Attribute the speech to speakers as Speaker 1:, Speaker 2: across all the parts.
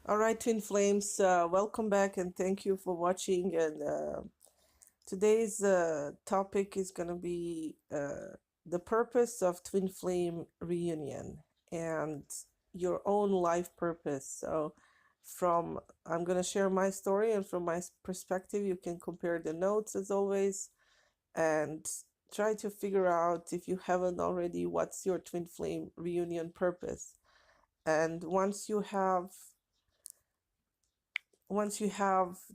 Speaker 1: All right, Twin Flames, welcome back and thank you for watching. And today's topic is going to be the purpose of Twin Flame reunion and your own life purpose. So, I'm going to share my story, and from my perspective, you can compare the notes as always and try to figure out, if you haven't already, what's your Twin Flame reunion purpose. And once you have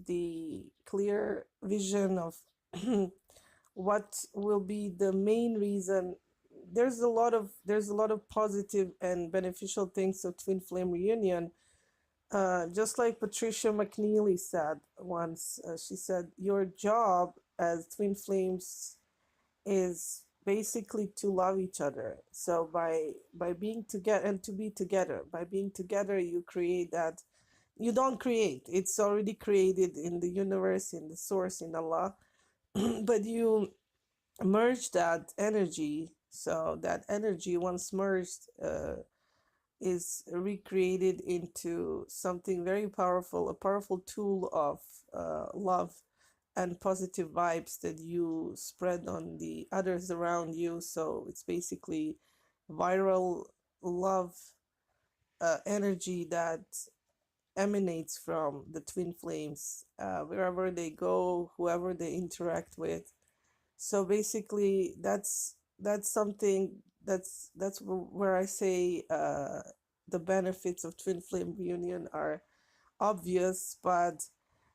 Speaker 1: the clear vision of what will be the main reason, there's a lot of positive and beneficial things of twin flame reunion. Just like Patricia McNeely said once, she said your job as twin flames is basically to love each other. So by being together and to be together, by being together, you create that. You don't create, it's already created in the universe, in the source, in Allah. But you merge that energy, so that energy, once merged, is recreated into something very powerful, a powerful tool of love and positive vibes that you spread on the others around you. So it's basically viral love energy that emanates from the twin flames, wherever they go, whoever they interact with. So basically, that's something that's where I say the benefits of twin flame reunion are obvious. But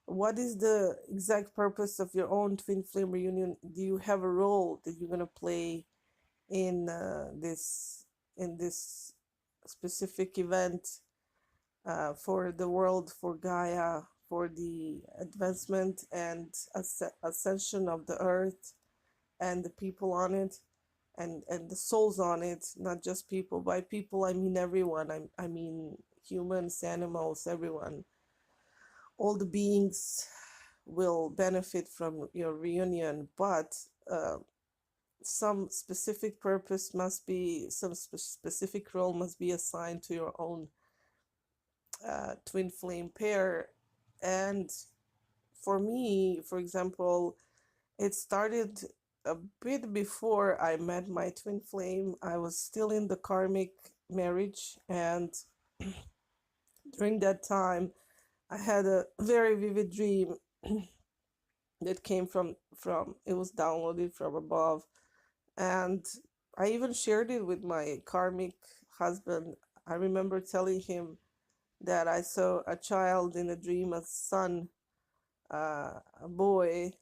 Speaker 1: what is the exact purpose of your own twin flame reunion? Do you have a role that you're gonna play in this specific event, for the world, for Gaia, for the advancement and ascension of the earth and the people on it, and the souls on it? Not just people. By people, I mean everyone. I mean humans, animals, everyone. All the beings will benefit from your reunion, but some specific purpose must be, some specific role must be assigned to your own twin flame pair. And for me, for example, it started a bit before I met my twin flame. I was still in the karmic marriage, and during that time, I had a very vivid dream that came from it was downloaded from above, and I even shared it with my karmic husband. I remember telling him that I saw a child in a dream, a son, a boy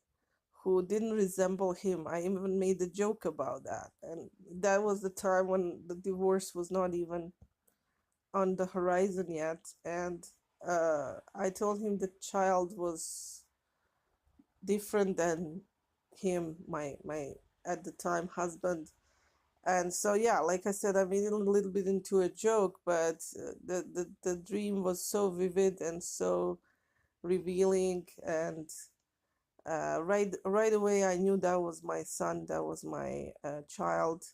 Speaker 1: who didn't resemble him. I even made a joke about that. And that was the time when the divorce was not even on the horizon yet. And I told him the child was different than him, my at the time husband. And so, yeah, like I said, I made it a little bit into a joke, but the dream was so vivid and so revealing. And right away, I knew that was my son, that was my child,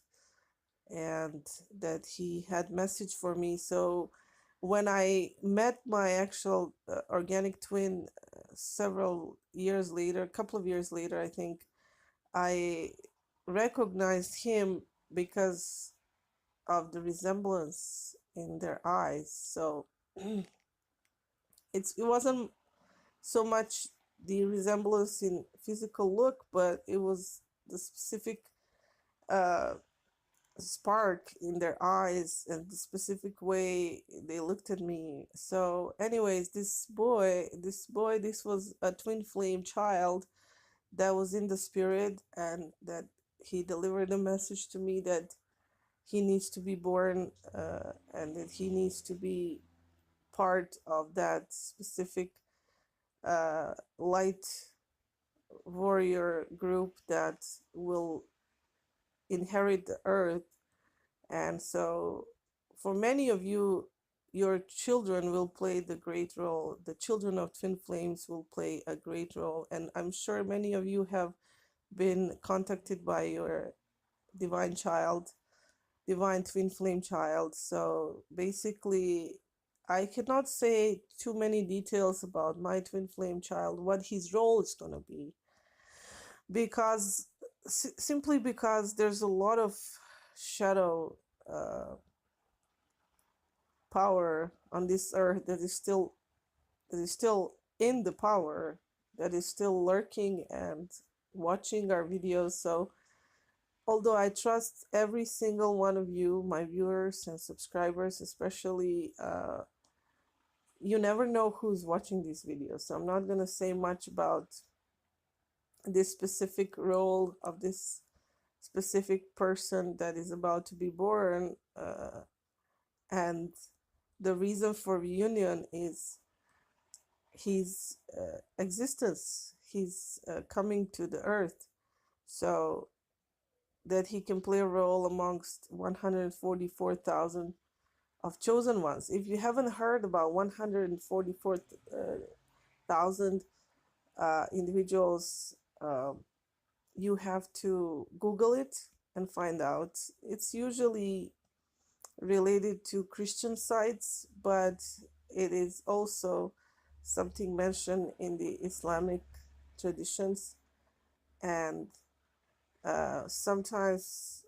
Speaker 1: and that he had message for me. So when I met my actual organic twin, several years later, a couple of years later, I think, I recognized him because of the resemblance in their eyes. So it wasn't so much the resemblance in physical look, but it was the specific uh, spark in their eyes and the specific way they looked at me. So, anyways, this was a twin flame child that was in the spirit, and that he delivered a message to me that he needs to be born, and that he needs to be part of that specific light warrior group that will inherit the earth. And so, for many of you, your children will play the great role. The children of twin flames will play a great role. And I'm sure many of you have been contacted by your divine child, divine twin flame child. So basically, I cannot say too many details about my twin flame child, what his role is going to be, because simply because there's a lot of shadow uh, power on this earth that is still in the power, that is still lurking and watching our videos. So although I trust every single one of you, my viewers and subscribers, especially, you never know who's watching these videos. So I'm not going to say much about this specific role of this specific person that is about to be born. And the reason for reunion is his existence, his coming to the earth, so that he can play a role amongst 144,000 of chosen ones. If you haven't heard about 144,000 individuals, you have to Google it and find out. It's usually related to Christian sites, but it is also something mentioned in the Islamic traditions. And sometimes,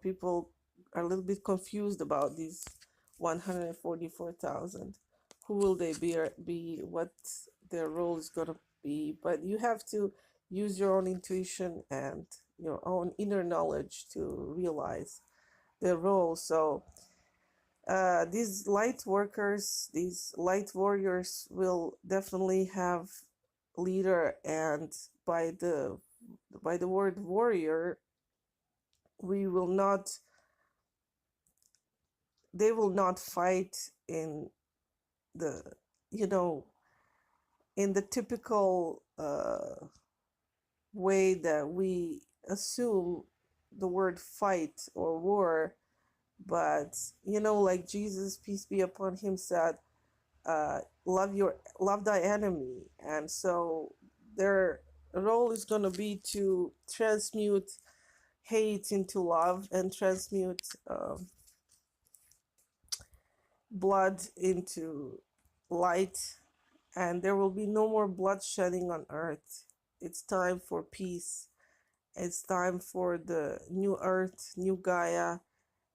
Speaker 1: people are a little bit confused about these 144,000. Who will they be? What their role is going to be? But you have to use your own intuition and your own inner knowledge to realize their role. So these light workers, these light warriors will definitely have leader, and by the word warrior, we will not they will not fight in the you know in the typical way that we assume the word fight or war. But like Jesus, peace be upon him, said, love thy enemy. And so their role is going to be to transmute hate into love, and transmute blood into light, and there will be no more bloodshedding on earth. It's time for peace. It's time for the new earth, new Gaia,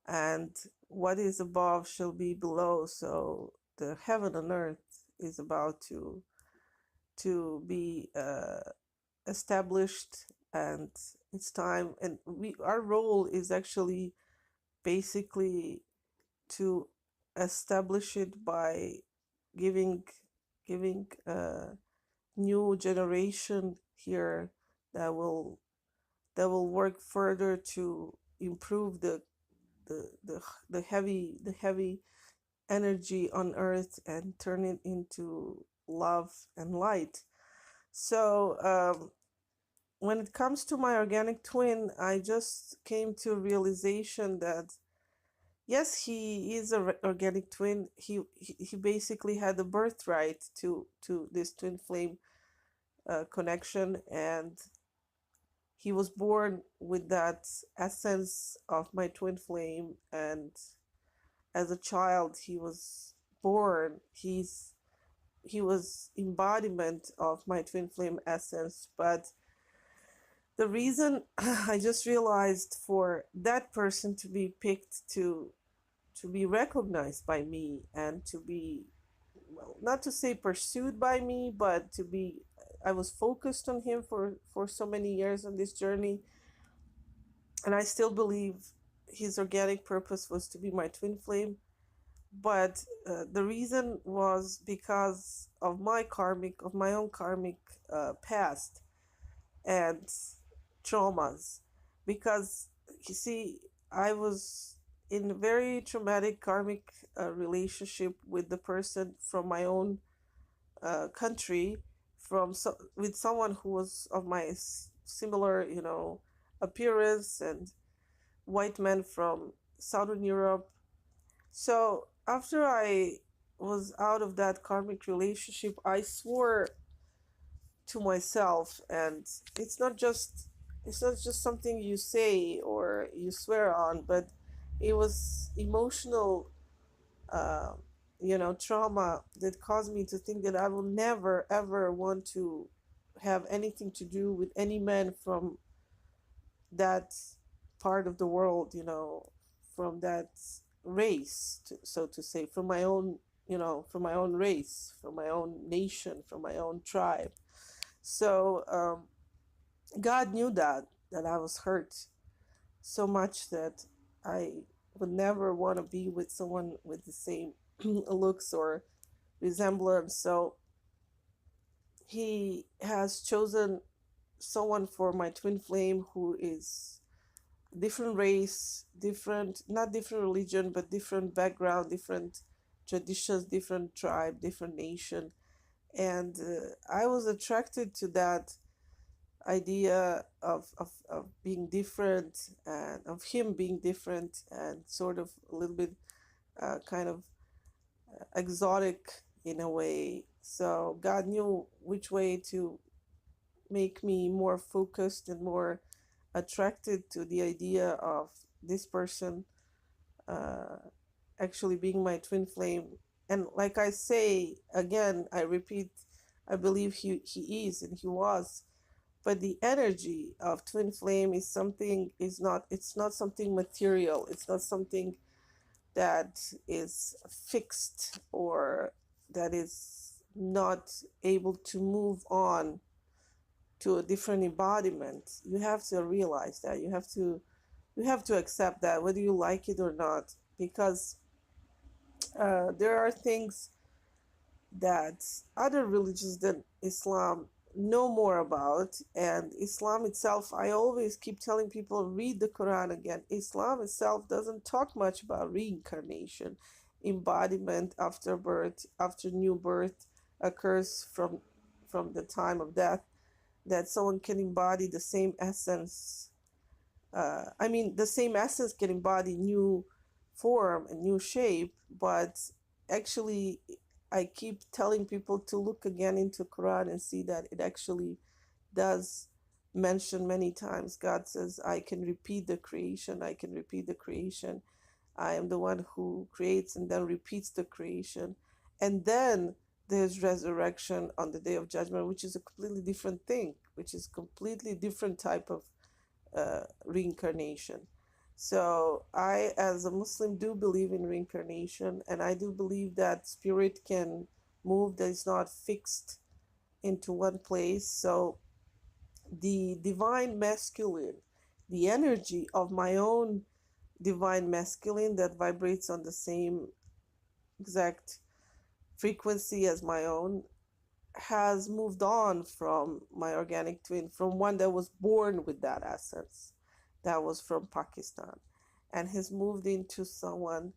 Speaker 1: and what is above shall be below. So the heaven and earth is about to be established, and it's time. And our role is actually basically to establish it by giving a new generation here that will work further to improve the the, the heavy energy on earth and turn it into love and light. So when it comes to my organic twin, I just came to a realization that yes, he is an organic twin. He basically had the birthright to this twin flame connection, and he was born with that essence of my twin flame. And as a child, he was born. He was embodiment of my twin flame essence. But the reason I just realized for that person to be picked to be recognized by me, and to be, well, not to say pursued by me, but to be, I was focused on him for so many years on this journey, and I still believe his organic purpose was to be my twin flame. But the reason was because of my own karmic past and traumas. Because you see, I was in a very traumatic karmic relationship with the person from my own country, with someone who was of my similar, appearance, and white man from Southern Europe. So after I was out of that karmic relationship, I swore to myself, and it's not just something you say or you swear on, but it was emotional trauma that caused me to think that I will never ever want to have anything to do with any man from that part of the world, from that race, so to say, from my own, from my own race, from my own nation, from my own tribe. So God knew that I was hurt so much that I would never want to be with someone with the same looks or resemblance. So he has chosen someone for my twin flame who is different race, different, not different religion, but different background, different traditions, different tribe, different nation. And I was attracted to that idea of being different, and of him being different, and sort of a little bit kind of exotic in a way. So God knew which way to make me more focused and more attracted to the idea of this person uh, actually being my twin flame. And like I say again, I repeat, I believe he is and he was. But the energy of twin flame is something, is not, it's not something material. It's not something that is fixed or that is not able to move on to a different embodiment. You have to realize that. You have to accept that, whether you like it or not, because there are things that other religions than Islam know more about. And Islam itself, I always keep telling people, read the Quran again. Islam itself doesn't talk much about reincarnation, embodiment after birth, after new birth occurs from the time of death, that someone can embody the same essence. I mean, the same essence can embody new form and new shape, but actually, I keep telling people to look again into Quran and see that it actually does mention many times. God says, I can repeat the creation, I can repeat the creation. I am the one who creates and then repeats the creation. And then there's resurrection on the day of judgment, which is a completely different thing, which is completely different type of reincarnation. So I, as a Muslim, do believe in reincarnation, and I do believe that spirit can move, that is not fixed into one place. So the divine masculine, the energy of my own divine masculine that vibrates on the same exact frequency as my own, has moved on from my organic twin, from one that was born with that essence, that was from Pakistan, and has moved into someone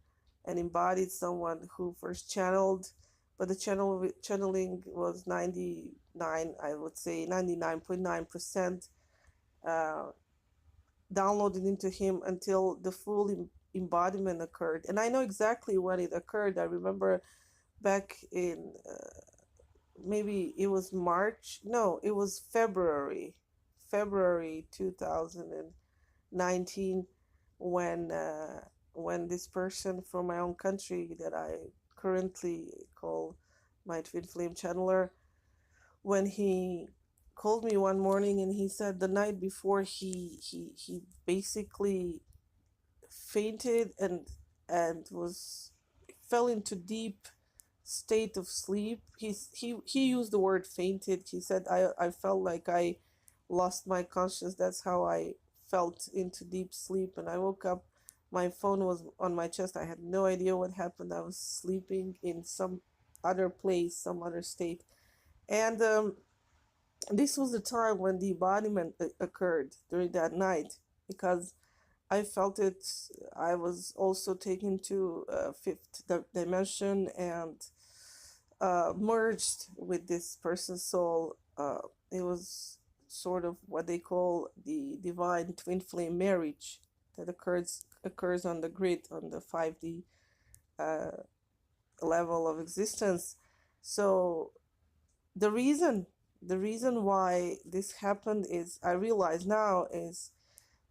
Speaker 1: and embodied someone who first channeled, but the channeling was 99, I would say 99.9% uh, downloaded into him until the full embodiment occurred. And I know exactly when it occurred. I remember back in maybe it was March. No, it was February 2019, when this person from my own country that I currently call my twin flame channeler, when he called me one morning and he said the night before he basically fainted and was fell into deep state of sleep. He used the word fainted. He said, I felt like I lost my conscience. That's how I felt into deep sleep. And I woke up, my phone was on my chest. I had no idea what happened. I was sleeping in some other place, some other state. And this was the time when the embodiment occurred during that night, because I felt it. I was also taken to fifth dimension and merged with this person's soul. It was sort of what they call the divine twin flame marriage that occurs on the grid, on the 5D uh, level of existence. So the reason the reason why this happened is, I realize now, is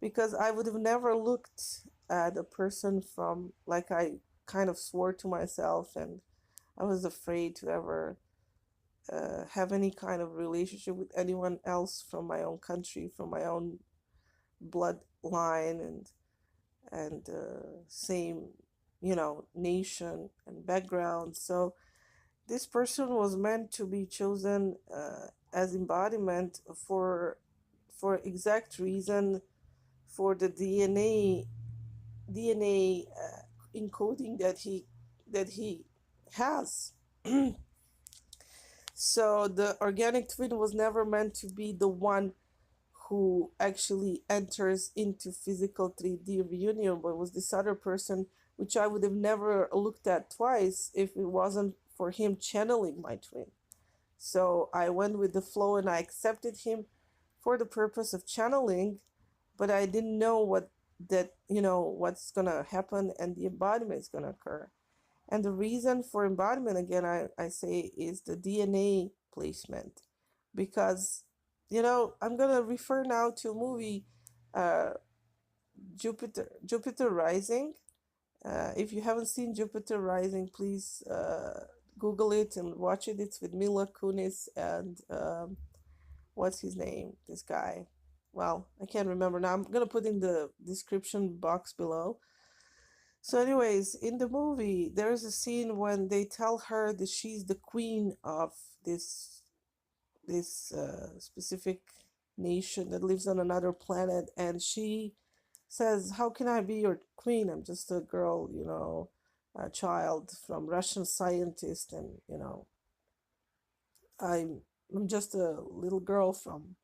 Speaker 1: because I would have never looked at a person from, like I kind of swore to myself and I was afraid to ever have any kind of relationship with anyone else from my own country, from my own bloodline, and same, nation and background. So this person was meant to be chosen as embodiment for exact reason, for the DNA encoding that he has. So the organic twin was never meant to be the one who actually enters into physical 3D reunion, but was this other person, which I would have never looked at twice if it wasn't for him channeling my twin. So I went with the flow and I accepted him for the purpose of channeling, but I didn't know what's gonna happen and the embodiment is gonna occur. And the reason for embodiment, again, I say, is the DNA placement. Because, I'm going to refer now to a movie, uh, Jupiter Rising. If you haven't seen Jupiter Rising, please Google it and watch it. It's with Mila Kunis and what's his name? This guy. Well, I can't remember now. I'm going to put in the description box below. So, anyways, in the movie, there's a scene when they tell her that she's the queen of this specific nation that lives on another planet, and she says, "How can I be your queen? I'm just a girl, a child from Russian scientist, and I'm I'm just a little girl from."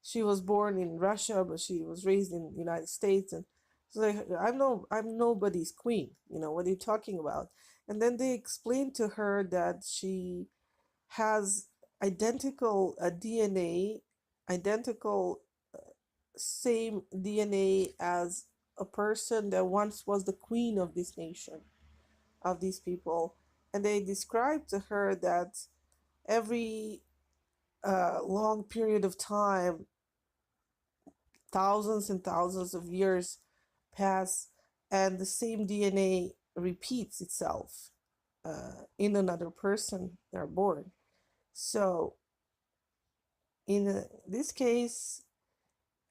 Speaker 1: She was born in Russia, but she was raised in the United States, and so like, I'm nobody's queen. What are you talking about? And then they explained to her that she has identical DNA, identical same DNA as a person that once was the queen of this nation, of these people. And they described to her that every long period of time, thousands and thousands of years pass, and the same DNA repeats itself in another person they're born. So in this case,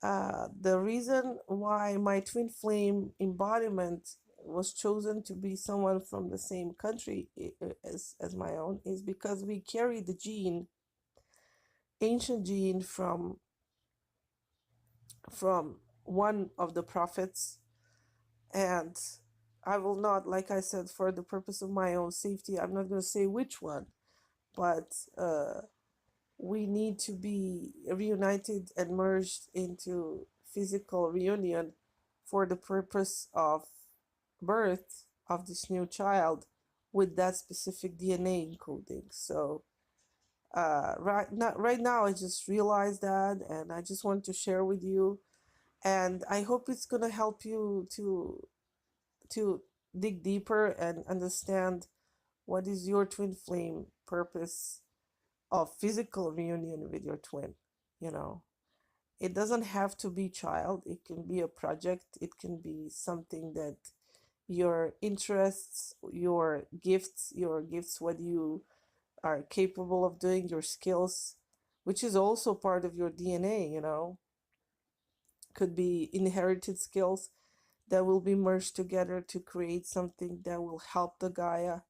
Speaker 1: the reason why my twin flame embodiment was chosen to be someone from the same country as my own is because we carry the gene, ancient gene from one of the prophets. And I will not, like I said, for the purpose of my own safety, I'm not going to say which one, but we need to be reunited and merged into physical reunion for the purpose of birth of this new child with that specific DNA encoding. So right now I just realized that, and I just want to share with you, and I hope it's gonna help you to dig deeper and understand what is your twin flame purpose of physical reunion with your twin. It doesn't have to be child, it can be a project, it can be something that your interests, your gifts, what you are capable of doing, your skills, which is also part of your DNA. Could be inherited skills that will be merged together to create something that will help the Gaia.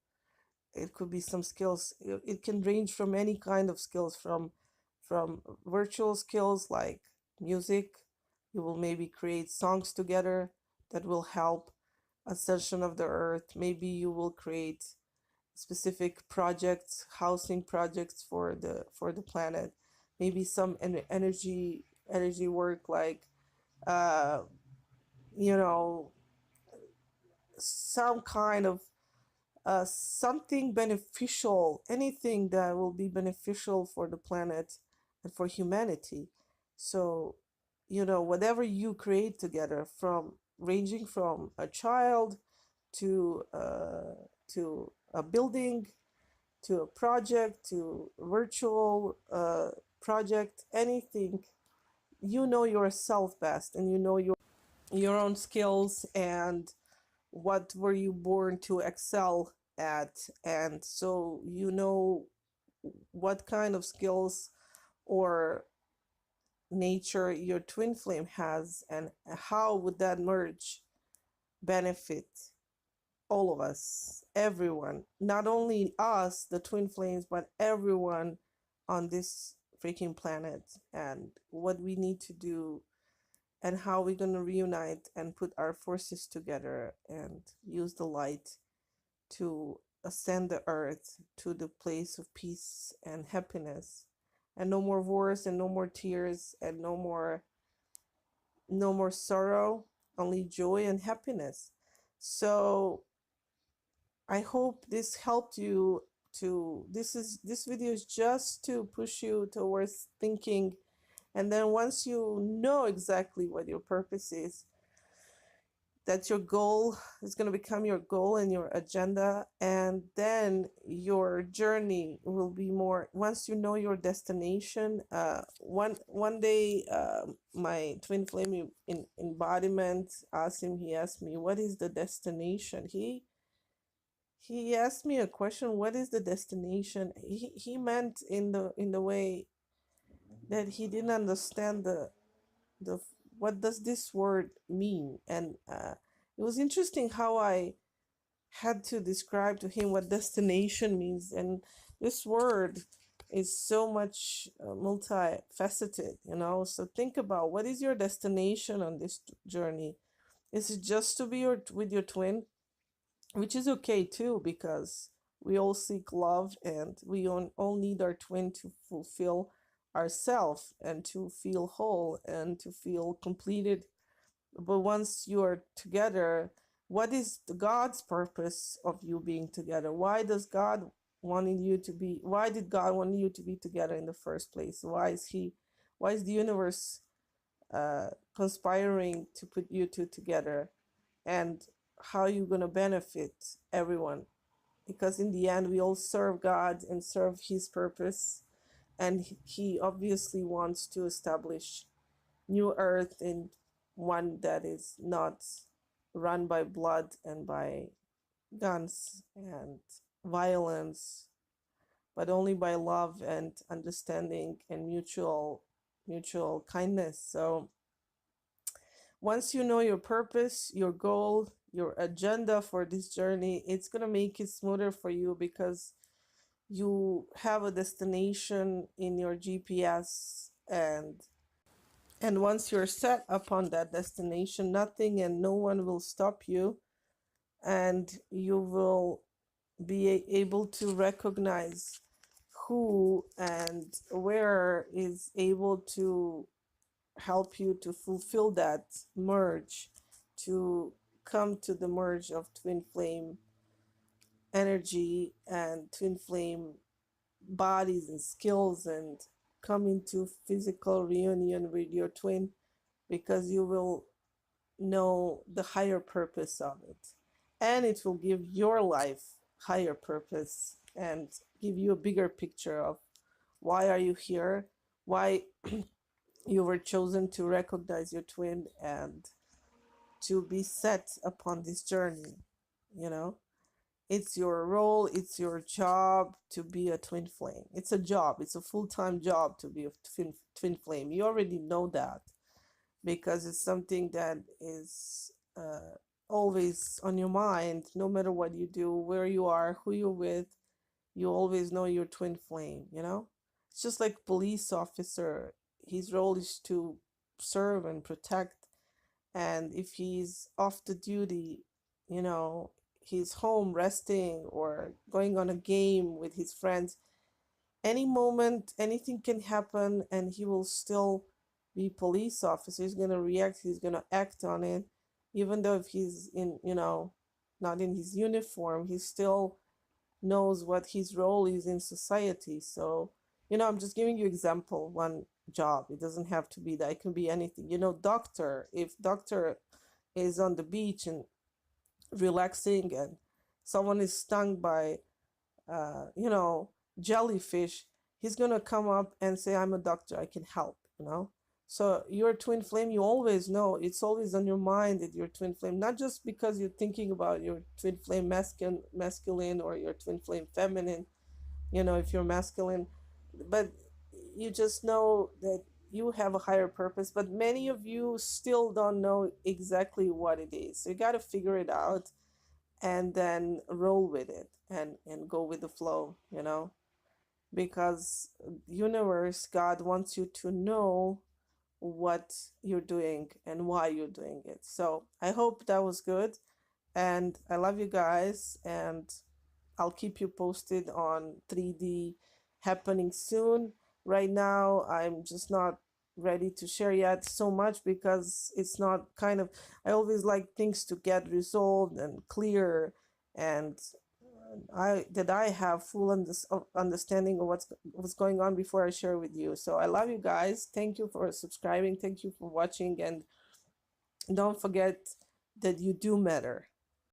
Speaker 1: It could be some skills. It can range from any kind of skills, from virtual skills like music. You will maybe create songs together that will help ascension of the earth. Maybe you will create specific projects, housing projects for the planet. Maybe some energy work, like uh you know some kind of something beneficial, anything that will be beneficial for the planet and for humanity. So, whatever you create together, from ranging from a child to to a building, to a project, to virtual project, anything, you know yourself best, and you know your own skills and what were you born to excel at, and so you know what kind of skills or nature your twin flame has, and how would that merge benefit all of us, everyone, not only us, the twin flames, but everyone on this freaking planet, and what we need to do, and how we're going to reunite and put our forces together and use the light to ascend the earth to the place of peace and happiness, and no more wars and no more tears and no more sorrow, only joy and happiness. So I hope this helped you. To this video is just to push you towards thinking, and then once you know exactly what your purpose is, that your goal is going to become your goal and your agenda, and then your journey will be more, once you know your destination. One day, my twin flame in embodiment he asked me, what is the destination? He asked me a question, what is the destination? He meant in the way that he didn't understand the what does this word mean. And it was interesting how I had to describe to him what destination means. And this word is so much multifaceted, so think about, what is your destination on this journey? Is it just to be with your twin, which is okay too, because we all seek love, and we all need our twin to fulfill ourselves and to feel whole and to feel completed. But once you are together, what is God's purpose of you being together? Why did God want you to be together in the first place? Why is the universe conspiring to put you two together? And how you going to benefit everyone? Because in the end, we all serve God and serve his purpose, and he obviously wants to establish new earth, in one that is not run by blood and by guns and violence, but only by love and understanding and mutual kindness. So once you know your purpose, your goal, your agenda for this journey, it's going to make it smoother for you, because you have a destination in your GPS. And once you're set upon that destination, nothing and no one will stop you, and you will be able to recognize who and where is able to help you to fulfill that merge, to come to the merge of twin flame energy and twin flame bodies and skills, and come into physical reunion with your twin, because you will know the higher purpose of it, and it will give your life higher purpose and give you a bigger picture of why are you here, why you were chosen to recognize your twin and to be set upon this journey. It's your role, it's your job to be a twin flame. It's a job, it's a full-time job to be a twin flame. You already know that, because it's something that is always on your mind. No matter what you do, where you are, who you're with, you always know your twin flame. It's just like police officer. His role is to serve and protect, and if he's off the duty, he's home resting or going on a game with his friends, any moment anything can happen, and he will still be police officer. He's going to react, he's going to act on it, even though if he's in not in his uniform, he still knows what his role is in society. So I'm just giving you example, one job. It doesn't have to be that, it can be anything. Doctor, if doctor is on the beach and relaxing, and someone is stung by jellyfish, he's gonna come up and say, I'm a doctor, I can help. So your twin flame, you always know, it's always on your mind that your twin flame, not just because you're thinking about your twin flame masculine or your twin flame feminine, if you're masculine, but you just know that you have a higher purpose, but many of you still don't know exactly what it is. So you got to figure it out and then roll with it and go with the flow, because universe, God wants you to know what you're doing and why you're doing it. So I hope that was good, and I love you guys, and I'll keep you posted on 3D happening soon. Right now, I'm just not ready to share yet so much because it's not kind of, I always like things to get resolved and clear, and I have full understanding of what's going on before I share with you. So I love you guys. Thank you for subscribing. Thank you for watching, and don't forget that you do matter.